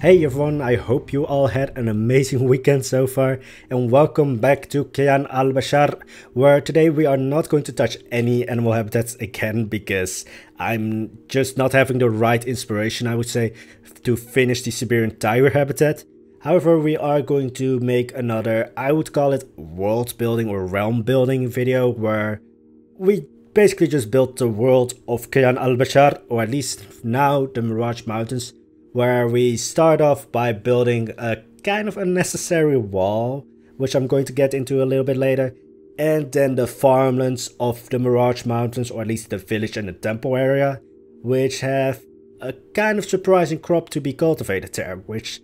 Hey everyone, I hope you all had an amazing weekend so far, and welcome back to Kayan Al-Bashar, where today we are not going to touch any animal habitats again because I'm just not having the right inspiration, I would say, to finish the Siberian tiger habitat. However, we are going to make another, I would call it world building or realm building video, where we basically just built the world of Kayan Al-Bashar, or at least now the Mirage Mountains, where we start off by building a kind of unnecessary wall, which I'm going to get into a little bit later, and then the farmlands of the Mirage Mountains, or at least the village and the temple area, which have a kind of surprising crop to be cultivated there, which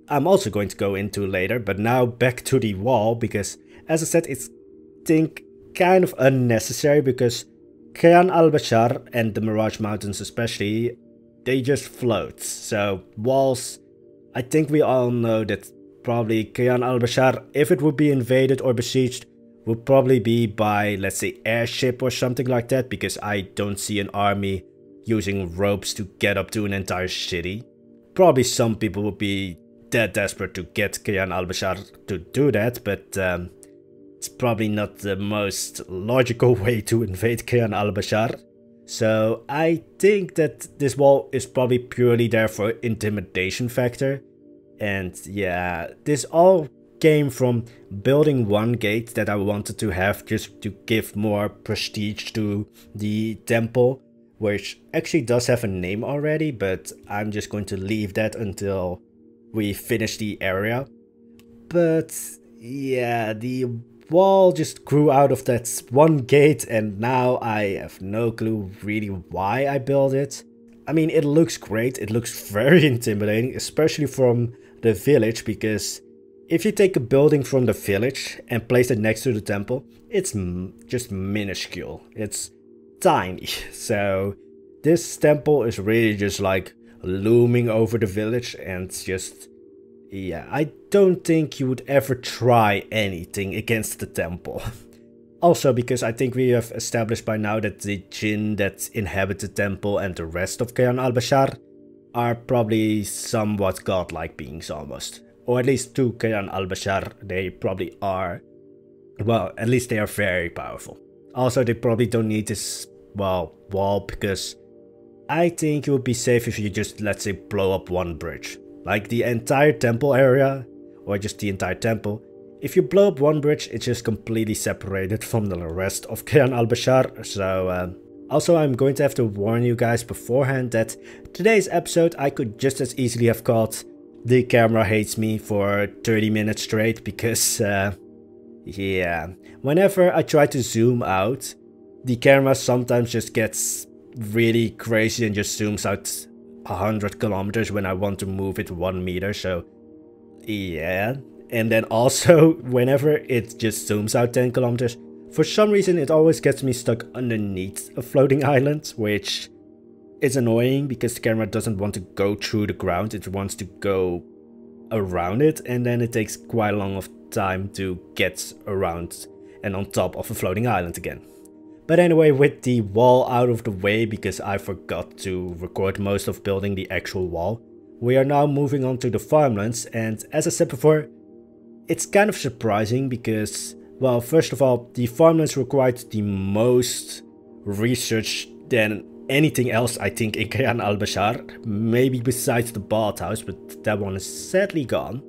I'm also going to go into later. But now back to the wall, because as I said, it's kind of unnecessary because Kayan Al-Bashar and the Mirage Mountains especially, they just float. So walls, I think we all know that probably Kayan Al-Bashar, if it would be invaded or besieged, would probably be by, let's say, airship or something like that, because I don't see an army using ropes to get up to an entire city. Probably some people would be that desperate to get Kayan Al-Bashar to do that, but it's probably not the most logical way to invade Kayan Al-Bashar. So I think that this wall is probably purely there for intimidation factor. And yeah, this all came from building one gate that I wanted to have just to give more prestige to the temple, which actually does have a name already, but I'm just going to leave that until we finish the area. But yeah, the wall just grew out of that one gate, and now I have no clue really why I built it. I mean, it looks great, it looks very intimidating, especially from the village, because if you take a building from the village and place it next to the temple, it's just minuscule, it's tiny. So this temple is really just like looming over the village, and just, yeah, I don't think you would ever try anything against the temple. Also because I think we have established by now that the jinn that inhabit the temple and the rest of Kayan Al-Bashar are probably somewhat godlike beings almost. Or at least to Kayan Al-Bashar they probably are. Well, at least they are very powerful. Also, they probably don't need this, well, wall, because I think it would be safe if you just, let's say, blow up one bridge. Like the entire temple area, or just the entire temple. If you blow up one bridge, it's just completely separated from the rest of Kayan Al-Bashar. So also I'm going to have to warn you guys beforehand that today's episode I could just as easily have called "The Camera Hates Me" for 30 minutes straight, because yeah, whenever I try to zoom out, the camera sometimes just gets really crazy and just zooms out 100 kilometers when I want to move it 1 meter. So yeah, and then also whenever it just zooms out 10 kilometers, for some reason it always gets me stuck underneath a floating island, which is annoying because the camera doesn't want to go through the ground, it wants to go around it, and then it takes quite a long of time to get around and on top of a floating island again. But anyway, with the wall out of the way, because I forgot to record most of building the actual wall, we are now moving on to the farmlands. And as I said before, it's kind of surprising because, well, first of all, the farmlands required the most research than anything else, I think, in Kayan Al-Bashar. Maybe besides the bathhouse, but that one is sadly gone.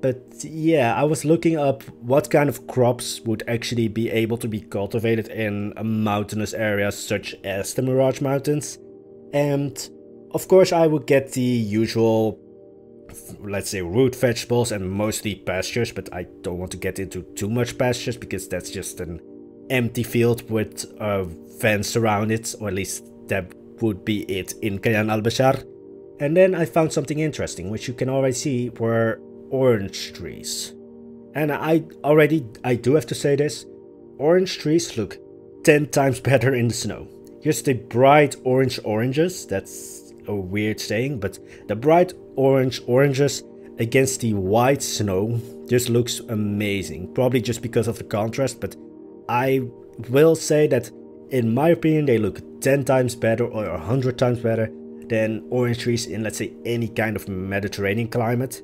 But yeah, I was looking up what kind of crops would actually be able to be cultivated in a mountainous area such as the Mirage Mountains. And of course I would get the usual, let's say, root vegetables and mostly pastures, but I don't want to get into too much pastures because that's just an empty field with a fence around it, or at least that would be it in Kayan Al-Bashar. And then I found something interesting, which you can already see were orange trees. And I do have to say this, orange trees look 10 times better in the snow. Just the bright oranges, that's a weird saying, but the bright oranges against the white snow just looks amazing. Probably just because of the contrast, but I will say that in my opinion they look 10 times better or 100 times better than orange trees in, let's say, any kind of Mediterranean climate.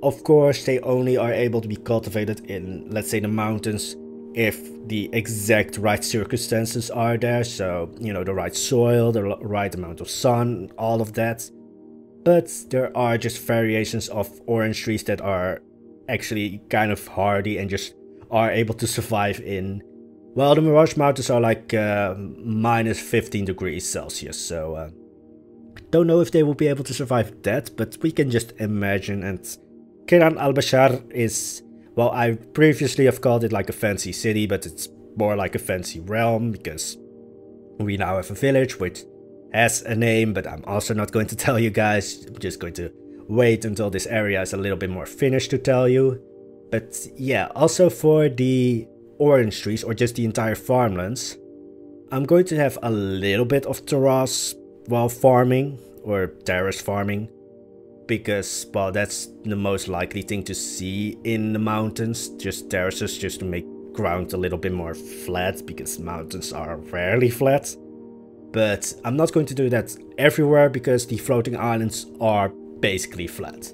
Of course, they only are able to be cultivated in, let's say, the mountains if the exact right circumstances are there. So, you know, the right soil, the right amount of sun, all of that. But there are just variations of orange trees that are actually kind of hardy and just are able to survive in, well, the Mirage Mountains are like minus 15 degrees Celsius. So, don't know if they will be able to survive that, but we can just imagine. And Kayan Al-Bashar is, well, I previously have called it like a fancy city, but it's more like a fancy realm because we now have a village which has a name, but I'm also not going to tell you guys. I'm just going to wait until this area is a little bit more finished to tell you. But yeah, also for the orange trees or just the entire farmlands, I'm going to have a little bit of terrace, well, farming or terrace farming. Because, well, that's the most likely thing to see in the mountains. Just terraces, just to make ground a little bit more flat, because mountains are rarely flat. But I'm not going to do that everywhere, because the floating islands are basically flat.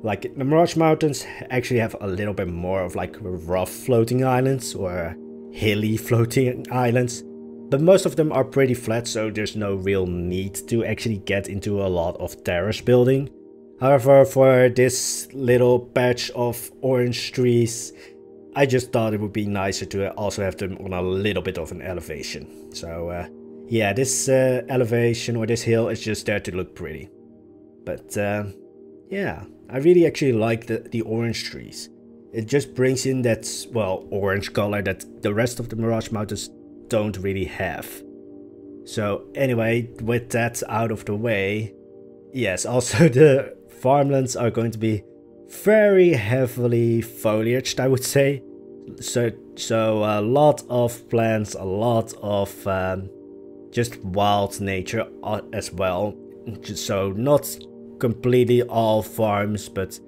Like, the Mirage Mountains actually have a little bit more of like rough floating islands or hilly floating islands. But most of them are pretty flat, so there's no real need to actually get into a lot of terrace building. However, for this little patch of orange trees, I just thought it would be nicer to also have them on a little bit of an elevation. So yeah, this elevation or this hill is just there to look pretty. But yeah, I really actually like the orange trees. It just brings in that, well, orange color that the rest of the Mirage Mountains don't really have. So anyway, with that out of the way, yes, also the farmlands are going to be very heavily foliaged, I would say. So a lot of plants, a lot of just wild nature as well. So not completely all farms, but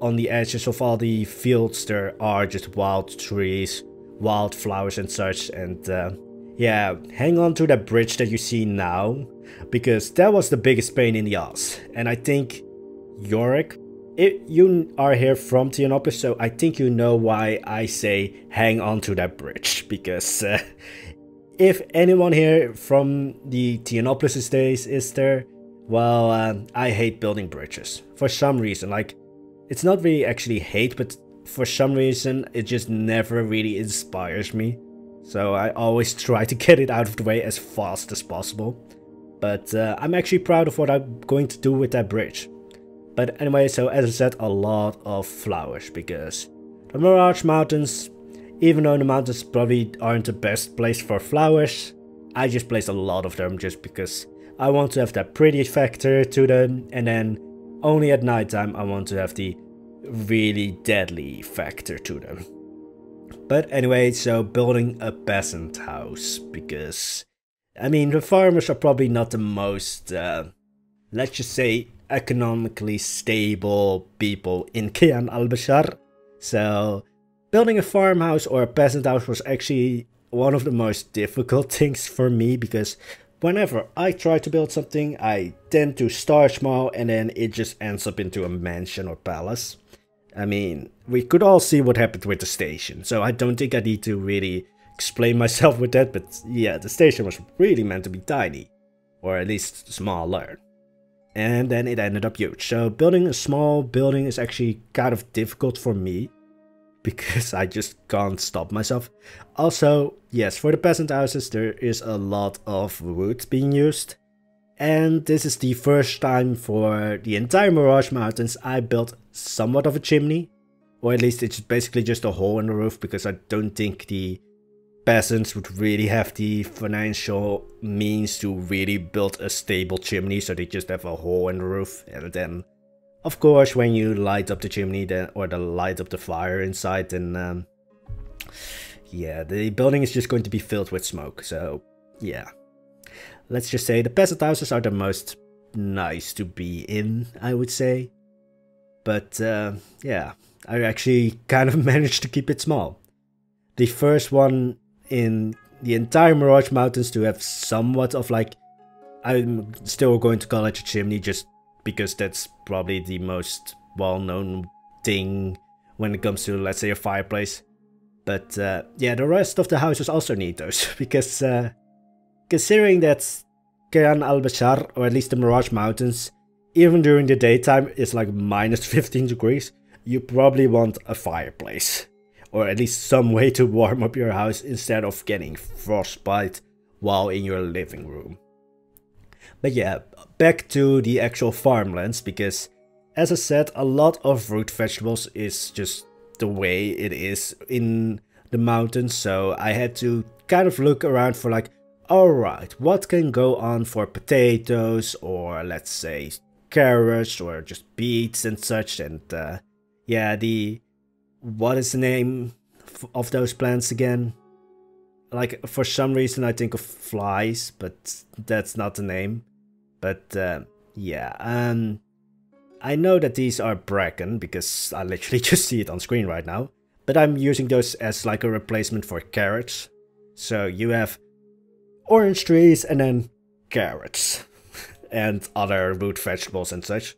on the edges of all the fields there are just wild trees, wild flowers and such. And yeah, hang on to that bridge that you see now, because that was the biggest pain in the ass. And I think Yorick, you are here from Tianopolis, so I think you know why I say hang on to that bridge. Because if anyone here from the Tianopolis days is there, well, I hate building bridges. For some reason, like, it's not really actually hate, but for some reason it just never really inspires me. So I always try to get it out of the way as fast as possible. But I'm actually proud of what I'm going to do with that bridge. But anyway, so as I said, a lot of flowers, because the Mirage Mountains, even though the mountains probably aren't the best place for flowers, I just place a lot of them just because I want to have that pretty factor to them, and then only at nighttime I want to have the really deadly factor to them. But anyway, so building a peasant house, because, I mean, the farmers are probably not the most, let's just say, economically stable people in Kayan Al-Bashar. So building a farmhouse or a peasant house was actually one of the most difficult things for me, because whenever I try to build something, I tend to start small and then it just ends up into a mansion or palace. I mean, we could all see what happened with the station, so I don't think I need to really explain myself with that, but yeah, the station was really meant to be tiny, or at least smaller. And then it ended up huge. So building a small building is actually kind of difficult for me, because I just can't stop myself. Also, yes, for the peasant houses there is a lot of wood being used. And this is the first time for the entire Mirage Mountains I built somewhat of a chimney. Or at least it's basically just a hole in the roof, because I don't think the peasants would really have the financial means to really build a stable chimney, so they just have a hole in the roof. And then, of course, when you light up the chimney, then, or light up the fire inside, then yeah, the building is just going to be filled with smoke. So yeah, let's just say the peasant houses are the most nice to be in, I would say. But yeah, I actually kind of managed to keep it small. The first one in the entire Mirage Mountains to have somewhat of like I'm still going to call it a chimney just because that's probably the most well-known thing when it comes to, let's say, a fireplace. But yeah, the rest of the houses also need those because considering that Kayan Al-Bashar, or at least the Mirage Mountains, even during the daytime is like minus 15 degrees, you probably want a fireplace. Or at least some way to warm up your house instead of getting frostbite while in your living room. But yeah, back to the actual farmlands, because as I said, a lot of root vegetables is just the way it is in the mountains, so I had to kind of look around for like, alright, what can go on for potatoes, or let's say carrots, or just beets and such, and yeah, what is the name of those plants again? Like, for some reason I think of flies, but that's not the name. But yeah, I know that these are bracken because I literally just see it on screen right now. But I'm using those as like a replacement for carrots. So you have orange trees and then carrots and other root vegetables and such.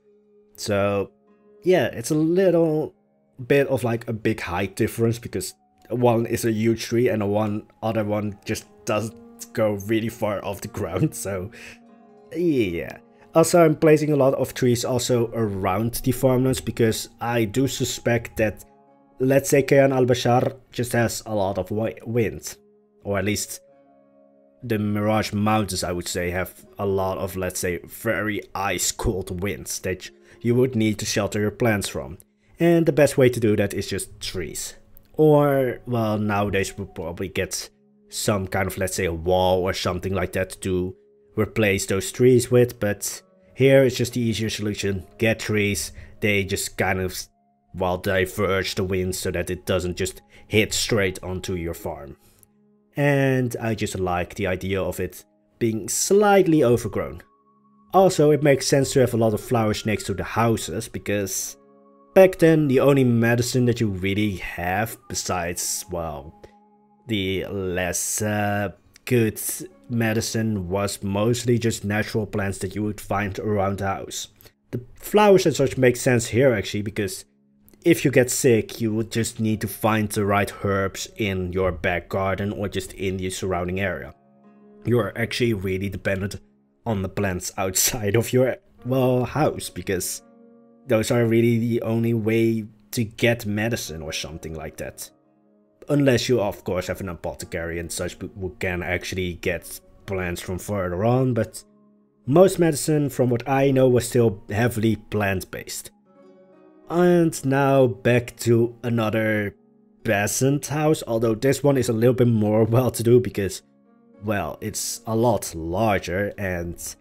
So yeah, it's a little bit of like a big height difference because one is a huge tree and other one just doesn't go really far off the ground. So yeah. Also, I'm placing a lot of trees also around the farmlands because I do suspect that, let's say, Kayan Al-Bashar just has a lot of wind. Or at least the Mirage Mountains, I would say, have a lot of, let's say, very ice-cold winds that you would need to shelter your plants from. And the best way to do that is just trees. Or, well, nowadays we'll probably get some kind of, let's say, a wall or something like that to replace those trees with, but here it's just the easier solution. Get trees, they just kind of, well, diverge the wind so that it doesn't just hit straight onto your farm. And I just like the idea of it being slightly overgrown. Also, it makes sense to have a lot of flowers next to the houses, because back then the only medicine that you really have, besides, well, the less good medicine, was mostly just natural plants that you would find around the house. The flowers and such make sense here actually, because if you get sick you would just need to find the right herbs in your back garden or just in the surrounding area. You are actually really dependent on the plants outside of your, well, house, because those are really the only way to get medicine or something like that. Unless you of course have an apothecary and such who can actually get plants from further on, but most medicine from what I know was still heavily plant based. And now back to another peasant house, although this one is a little bit more well to do because, well, it's a lot larger, and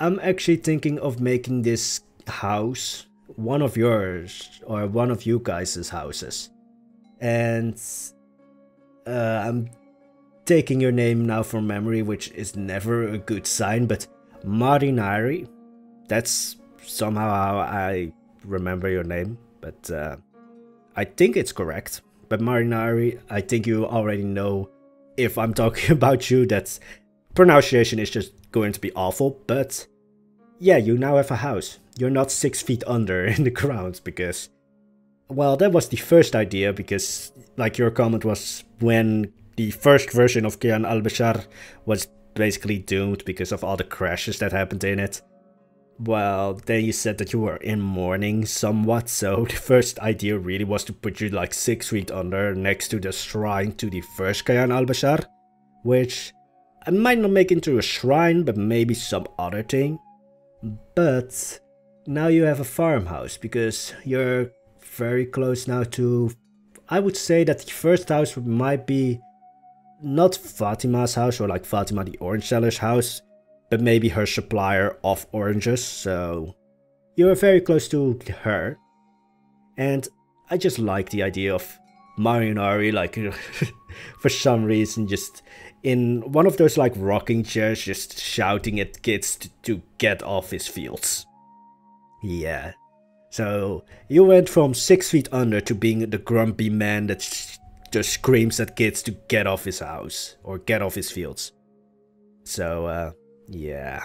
I'm actually thinking of making this house one of yours or one of you guys' houses. And I'm taking your name now from memory, which is never a good sign, but Marinari, that's somehow how I remember your name, but I think it's correct. But Marinari, I think you already know if I'm talking about you, that pronunciation is just going to be awful, but yeah, you now have a house. You're not 6 feet under in the ground because, well, that was the first idea, because like your comment was when the first version of Kayan Al-Bashar was basically doomed because of all the crashes that happened in it. Well, then you said that you were in mourning somewhat, so the first idea really was to put you like 6 feet under next to the shrine to the first Kayan Al-Bashar, which I might not make into a shrine, but maybe some other thing. But now you have a farmhouse, because you're very close now to, I would say that the first house might be not Fatima's house or like Fatima the orange seller's house, but maybe her supplier of oranges, so you're very close to her. And I just like the idea of Marinari, like for some reason just in one of those like rocking chairs just shouting at kids to get off his fields. Yeah. So you went from 6 feet under to being the grumpy man that just screams at kids to get off his house or get off his fields. So Yeah.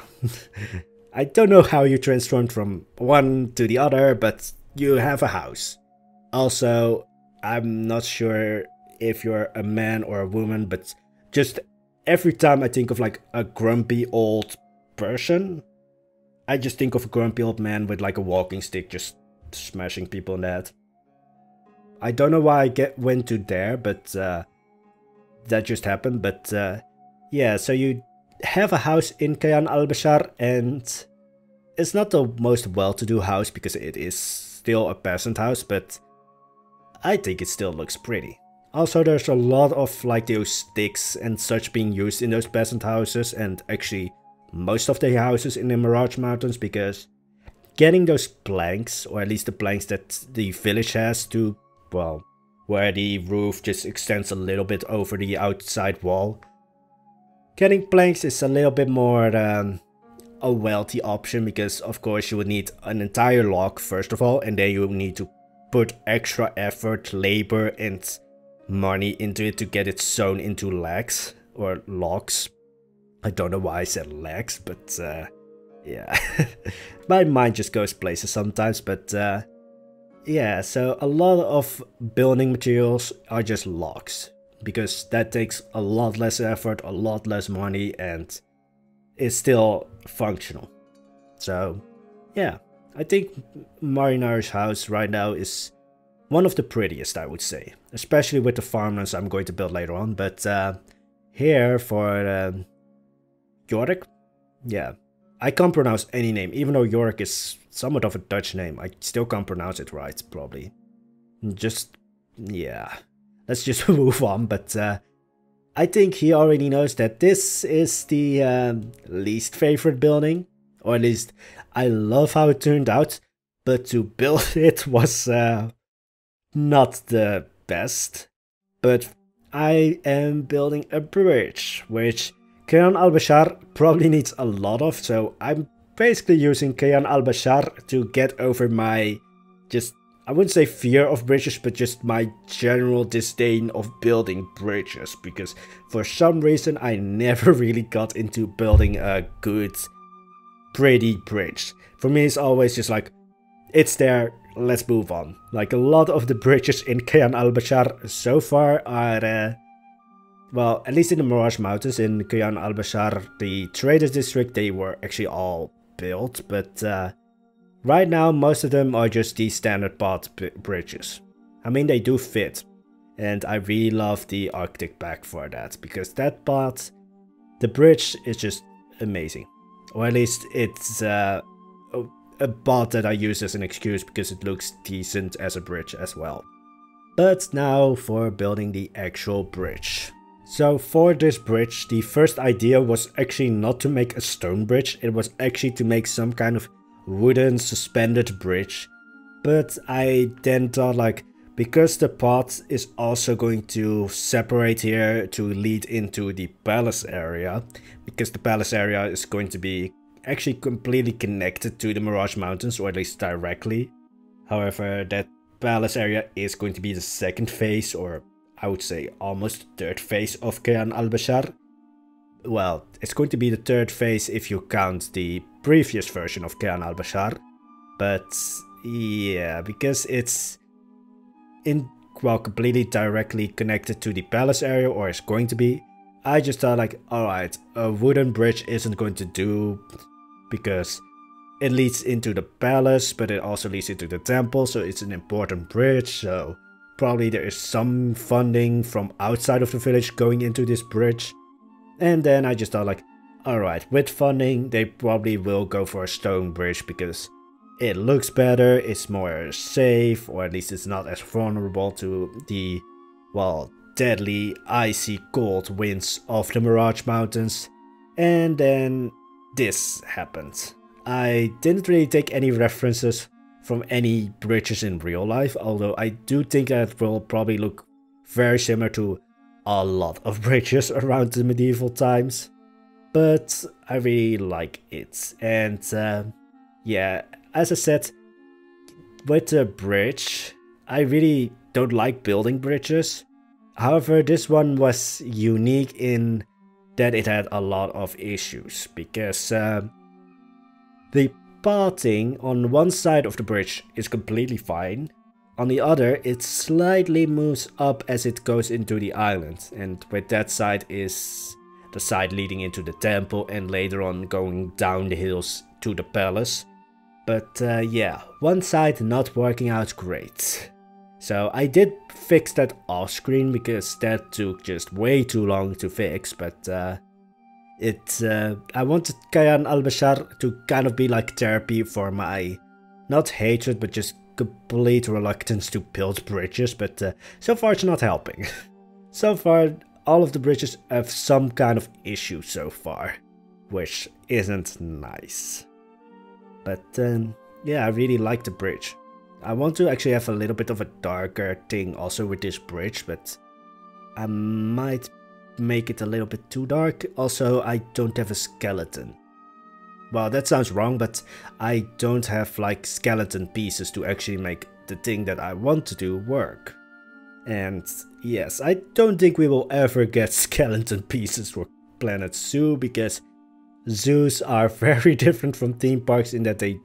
I don't know how you transformed from one to the other, but you have a house. Also, I'm not sure if you're a man or a woman, but just every time I think of like a grumpy old person, I just think of a grumpy old man with like a walking stick just smashing people in the head. I don't know why I went to there, but that just happened. But yeah, so you have a house in Kayan Al-Bashar, and it's not the most well-to-do house because it is still a peasant house, but I think it still looks pretty. Also, there's a lot of like those sticks and such being used in those peasant houses, and actually most of the houses in the Mirage Mountains, because getting those planks, or at least the planks that the village has to, well, where the roof just extends a little bit over the outside wall. Getting planks is a little bit more a wealthy option, because of course you would need an entire log first of all, and then you would need to put extra effort, labor and money into it to get it sewn into legs or logs. I don't know why I said legs, but yeah. My mind just goes places sometimes, but yeah, so a lot of building materials are just logs, because that takes a lot less effort, a lot less money, and is still functional. So yeah, I think Marinar's house right now is one of the prettiest, I would say, especially with the farmlands I'm going to build later on. But here for Yorick, yeah, I can't pronounce any name, even though Yorick is somewhat of a Dutch name. I still can't pronounce it right, probably. Just, yeah, let's just move on. But I think he already knows that this is the least favorite building, or at least I love how it turned out, but to build it was not the best. But I am building a bridge, which Kayan Al-Bashar probably needs a lot of, so I'm basically using Kayan Al-Bashar to get over my, just, I wouldn't say fear of bridges, but just my general disdain of building bridges, because for some reason I never really got into building a good, pretty bridge. For me it's always just like, it's there, let's move on. Like a lot of the bridges in Kayan Al-Bashar so far are well, at least in the Mirage Mountains, in Kayan Al-Bashar, the Traders District, they were actually all built, but right now most of them are just the standard path bridges. I mean, they do fit, and I really love the Arctic back for that, because that path, the bridge is just amazing. Or at least it's a path that I use as an excuse because it looks decent as a bridge as well. But now for building the actual bridge. So for this bridge, the first idea was actually not to make a stone bridge, it was actually to make some kind of wooden suspended bridge. But I then thought, like, because the path is also going to separate here to lead into the palace area, because the palace area is going to be actually completely connected to the Mirage Mountains, or at least directly. However, that palace area is going to be the second phase, or I would say almost third phase of Kayan Al-Bashar. Well, it's going to be the third phase if you count the previous version of Kayan Al-Bashar. But yeah, because it's completely directly connected to the palace area, or is going to be, I just thought like, alright, a wooden bridge isn't going to do, because it leads into the palace, but it also leads into the temple, so it's an important bridge, so probably there is some funding from outside of the village going into this bridge. And then I just thought like, alright, with funding they probably will go for a stone bridge, because it looks better, it's more safe, or at least it's not as vulnerable to the, well, deadly, icy, cold winds of the Mirage Mountains. And then this happened. I didn't really take any references from any bridges in real life, although I do think that it will probably look very similar to a lot of bridges around the medieval times. But I really like it, and yeah, as I said, with the bridge, I really don't like building bridges. However, this one was unique in that it had a lot of issues, because the parting on one side of the bridge is completely fine. On the other, it slightly moves up as it goes into the island, and with that side is the side leading into the temple and later on going down the hills to the palace. But yeah, one side not working out great. So I did fix that off screen because that took just way too long to fix, but I wanted Kayan Al-Bashar to kind of be like therapy for my, not hatred, but just complete reluctance to build bridges, but so far it's not helping. So far, all of the bridges have some kind of issue so far, which isn't nice. But yeah, I really like the bridge. I want to actually have a little bit of a darker thing also with this bridge, but I might make it a little bit too dark. Also, I don't have a skeleton. Well, that sounds wrong, but I don't have like skeleton pieces to actually make the thing that I want to do work. And yes, I don't think we will ever get skeleton pieces for Planet Zoo, because zoos are very different from theme parks in that they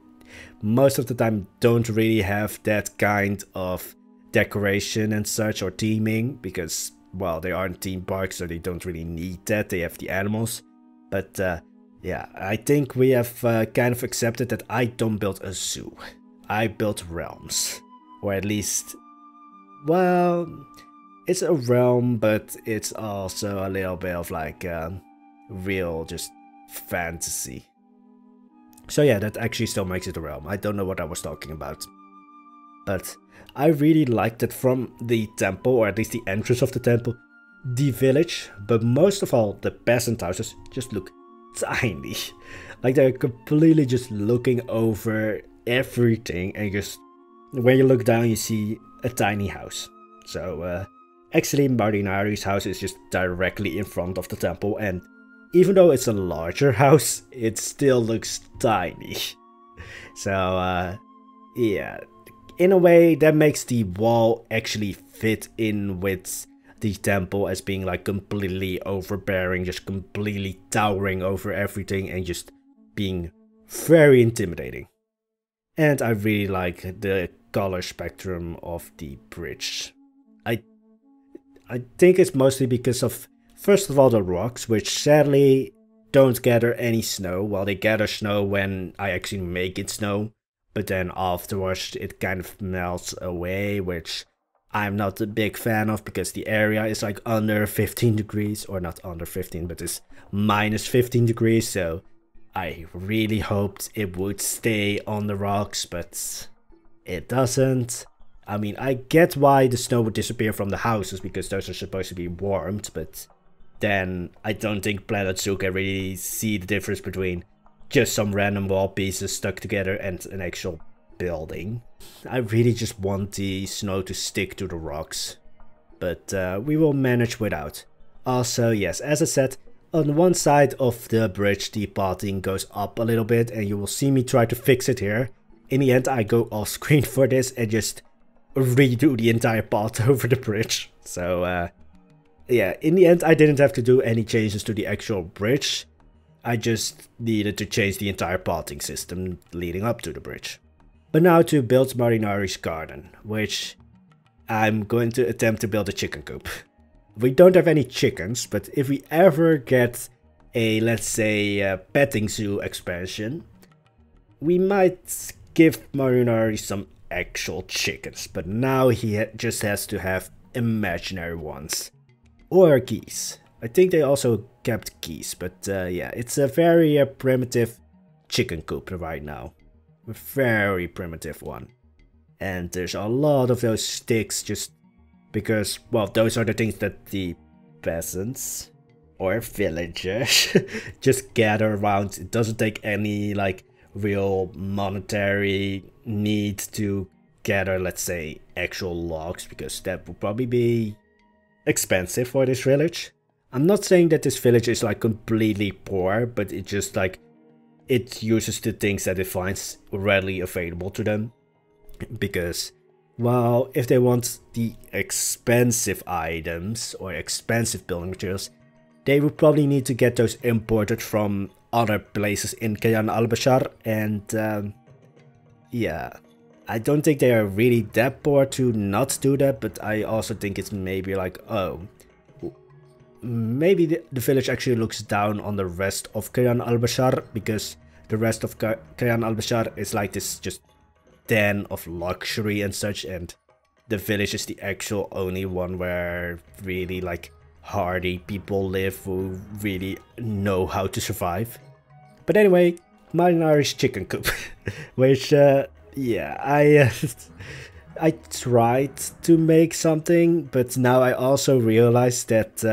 most of the time don't really have that kind of decoration and such or theming, because, well, they aren't theme parks, so they don't really need that. They have the animals. But yeah, I think we have kind of accepted that I don't build a zoo. I built realms. Or at least, well, it's a realm, but it's also a little bit of like real just fantasy. So yeah, that actually still makes it a realm. I don't know what I was talking about. But I really liked it from the temple, or at least the entrance of the temple, the village, but most of all the peasant houses just look tiny. Like they're completely just looking over everything, and just when you look down you see a tiny house. So actually Marinari's house is just directly in front of the temple, and even though it's a larger house, it still looks tiny. So yeah, in a way that makes the wall actually fit in with the temple as being like completely overbearing, just completely towering over everything and just being very intimidating. And I really like the color spectrum of the bridge. I think it's mostly because of, first of all, the rocks, which sadly don't gather any snow. Well, they gather snow when I actually make it snow, but then afterwards it kind of melts away, which I'm not a big fan of, because the area is like under 15 degrees, or not under 15, but it's minus 15 degrees, so I really hoped it would stay on the rocks, but it doesn't. I mean, I get why the snow would disappear from the houses, because those are supposed to be warmed, but then I don't think Planet Zoo can really see the difference between just some random wall pieces stuck together and an actual building. I really just want the snow to stick to the rocks, but we will manage without. Also, yes, as I said, on one side of the bridge the parting goes up a little bit, and you will see me try to fix it here. In the end I go off screen for this and just redo the entire path over the bridge. So yeah, in the end I didn't have to do any changes to the actual bridge. I just needed to change the entire parting system leading up to the bridge. But now to build Marinari's garden, which I'm going to attempt to build a chicken coop. We don't have any chickens, but if we ever get a, let's say, petting zoo expansion, we might give Marinari some actual chickens, but now he just has to have imaginary ones. Or geese. I think they also kept geese, but yeah, it's a very primitive chicken coop right now. A very primitive one. And there's a lot of those sticks just because, well, those are the things that the peasants or villagers just gather around. It doesn't take any like real monetary need to gather, let's say, actual logs, because that would probably be expensive for this village. I'm not saying that this village is like completely poor, but it just like it uses the things that it finds readily available to them. Because, well, if they want the expensive items or expensive building materials, they would probably need to get those imported from other places in Kayan Al-Bashar, and yeah, I don't think they are really that poor to not do that, but I also think it's maybe like, oh, maybe the village actually looks down on the rest of Kayan Al-Bashar, because the rest of Kayan Al-Bashar is like this just den of luxury and such, and the village is the actual only one where really like hardy people live who really know how to survive. But anyway, Marinari's chicken coop, which yeah, I tried to make something, but now I also realized that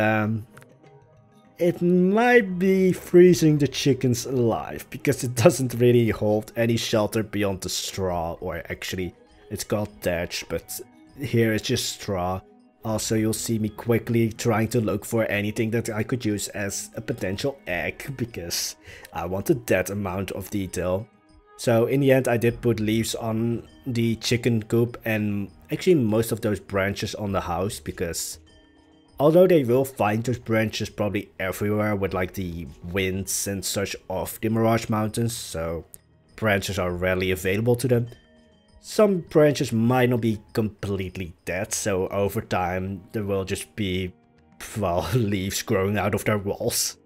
it might be freezing the chickens alive, because it doesn't really hold any shelter beyond the straw, or actually it's called thatch, but here it's just straw. Also, you'll see me quickly trying to look for anything that I could use as a potential egg, because I wanted that amount of detail. So in the end I did put leaves on the chicken coop, and actually most of those branches on the house, because although they will find those branches probably everywhere with like the winds and such of the Mirage Mountains, so branches are rarely available to them. Some branches might not be completely dead, so over time there will just be, well, leaves growing out of their walls.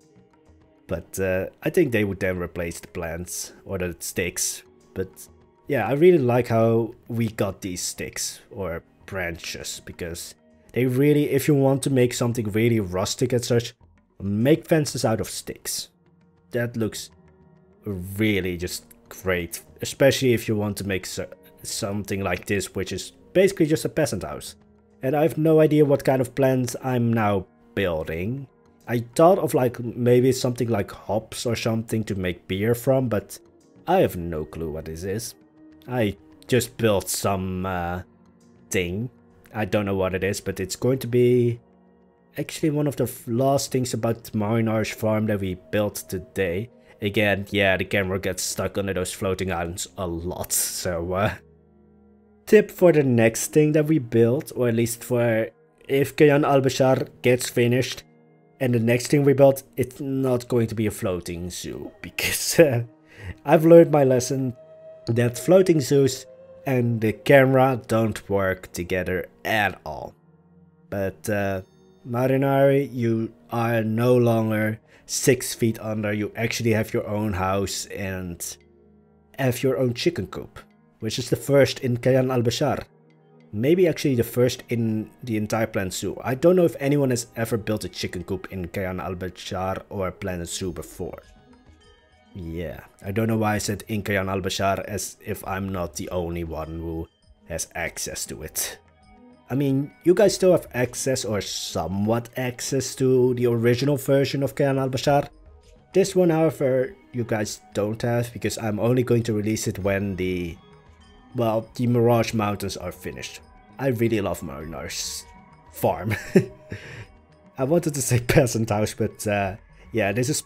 But I think they would then replace the plants or the sticks. But yeah, I really like how we got these sticks or branches, because they really, if you want to make something really rustic and such, make fences out of sticks. That looks really just great, especially if you want to make something like this, which is basically just a peasant house. And I have no idea what kind of plants I'm now building. I thought of like maybe something like hops or something to make beer from, but I have no clue what this is. I just built some thing. I don't know what it is, but it's going to be actually one of the last things about Marinar's farm that we built today. Again, yeah, the camera gets stuck under those floating islands a lot, so tip for the next thing that we build, or at least for if Kayan Al-Bashar gets finished, and the next thing we build, it's not going to be a floating zoo, because I've learned my lesson that floating zoos and the camera don't work together at all. But Marinari, you are no longer 6 feet under, you actually have your own house and have your own chicken coop, which is the first in Kayan Al-Bashar. Maybe actually the first in the entire Planet Zoo. I don't know if anyone has ever built a chicken coop in Kayan Al-Bashar or Planet Zoo before. Yeah, I don't know why I said in Kayan Al-Bashar, as if I'm not the only one who has access to it. I mean, you guys still have access, or somewhat access, to the original version of Kayan Al-Bashar. This one, however, you guys don't have, because I'm only going to release it when the Mirage Mountains are finished. I really love Marinar's farm. I wanted to say peasant house, but yeah, this is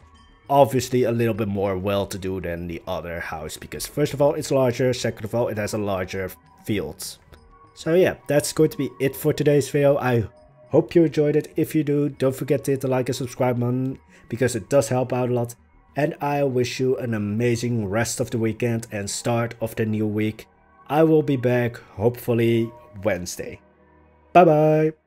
obviously a little bit more well-to-do than the other house, because first of all, it's larger, second of all, it has a larger field. So yeah, that's going to be it for today's video. I hope you enjoyed it. If you do, don't forget to hit the like and subscribe button, because it does help out a lot. And I wish you an amazing rest of the weekend and start of the new week. I will be back hopefully Wednesday. Bye bye!